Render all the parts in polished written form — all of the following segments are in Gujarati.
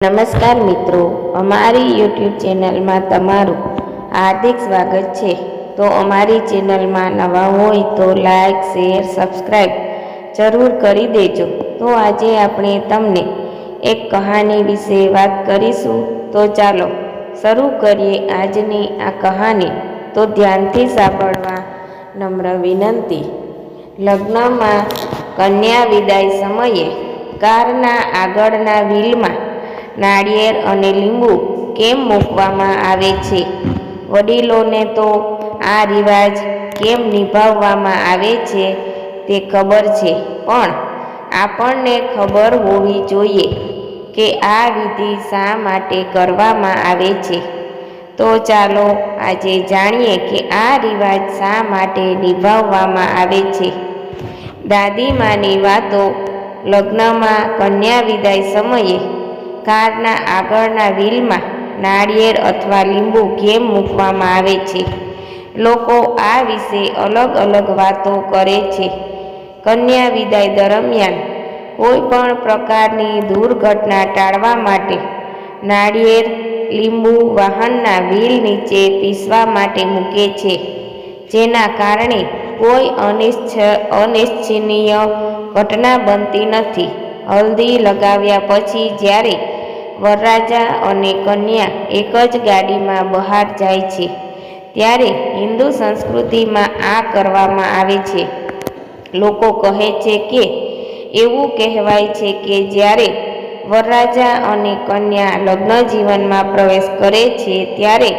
નમસ્કાર મિત્રો, અમારી યુટ્યુબ ચેનલમાં તમારું હાર્દિક સ્વાગત છે। તો અમારી ચેનલમાં નવા હોય તો લાઈક, શેર, સબસ્ક્રાઈબ જરૂર કરી દેજો। તો આજે આપણે તમને એક કહાની વિશે વાત કરીશું। તો ચાલો શરૂ કરીએ આજની આ કહાની। તો ધ્યાનથી સાંભળવા નમ્ર વિનંતી। લગ્નમાં કન્યા વિદાય સમયે કારના આગળના વ્હીલમાં નાળિયેર અને લીંબુ કેમ મૂકવામાં આવે છે? વડીલોને તો આ રિવાજ કેમ નિભાવવામાં આવે છે તે ખબર છે, પણ આપણને ખબર હોવી જોઈએ કે આ વિધિ શા માટે કરવામાં આવે છે। તો ચાલો આજે જાણીએ કે આ રિવાજ શા માટે નિભાવવામાં આવે છે। દાદીમાની વાતો। લગ્નમાં કન્યા વિદાય સમયે કારના આગળના વ્હીલમાં નાળિયેર અથવા લીંબુ કેમ મૂકવામાં આવે છે? લોકો આ વિશે અલગ અલગ વાતો કરે છે। કન્યા વિદાય દરમિયાન કોઈ પણ પ્રકારની દુર્ઘટના ટાળવા માટે નાળિયેર, લીંબુ વાહનના વ્હીલ નીચે પીસવા માટે મૂકે છે, જેના કારણે કોઈ અનિચ્છનીય ઘટના બનતી નથી। હલ્દી લગાવ્યા પછી જ્યારે વરરાજા અને કન્યા એક જ ગાડીમાં બહાર જાય છે, ત્યારે હિન્દુ સંસ્કૃતિમાં આ કરવામાં આવે છે। લોકો કહે છે કે એવું કહેવાય છે કે જ્યારે વરરાજા અને કન્યા લગ્ન જીવનમાં પ્રવેશ કરે છે ત્યારે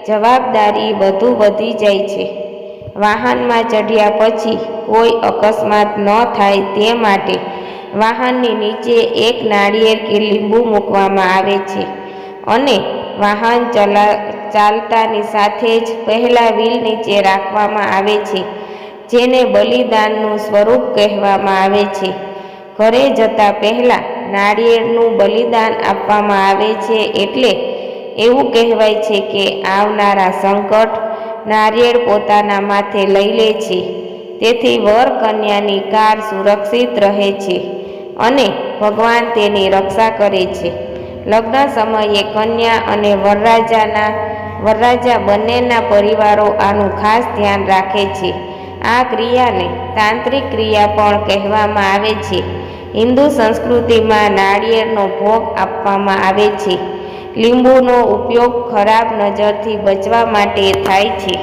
જવાબદારી વધુ વધી જાય છે। વાહનમાં ચઢ્યા પછી કોઈ અકસ્માત ન થાય તે માટે વાહનની નીચે એક નાળિયેર કે લીંબુ મૂકવામાં આવે છે અને વાહન ચાલતાની સાથે જ પહેલા વ્હીલ નીચે રાખવામાં આવે છે, જેને બલિદાનનું સ્વરૂપ કહેવામાં આવે છે। ઘરે જતા પહેલા નાળિયેરનું બલિદાન આપવામાં આવે છે, એટલે એવું કહેવાય છે કે આવનારા સંકટ નાળિયેર પોતાના માથે લઈ લે છે, તેથી વર કન્યાની કાર સુરક્ષિત રહે છે અને ભગવાન તેની રક્ષા કરે છે। લગ્ન સમયે કન્યા અને વરરાજા બંનેના પરિવારો આનું ખાસ ધ્યાન રાખે છે। આ ક્રિયાને તાંત્રિક ક્રિયા પણ કહેવામાં આવે છે। હિન્દુ સંસ્કૃતિમાં નાળિયેરનો ભોગ આપવામાં આવે છે। લીંબુનો ઉપયોગ ખરાબ નજરથી બચવા માટે થાય છે।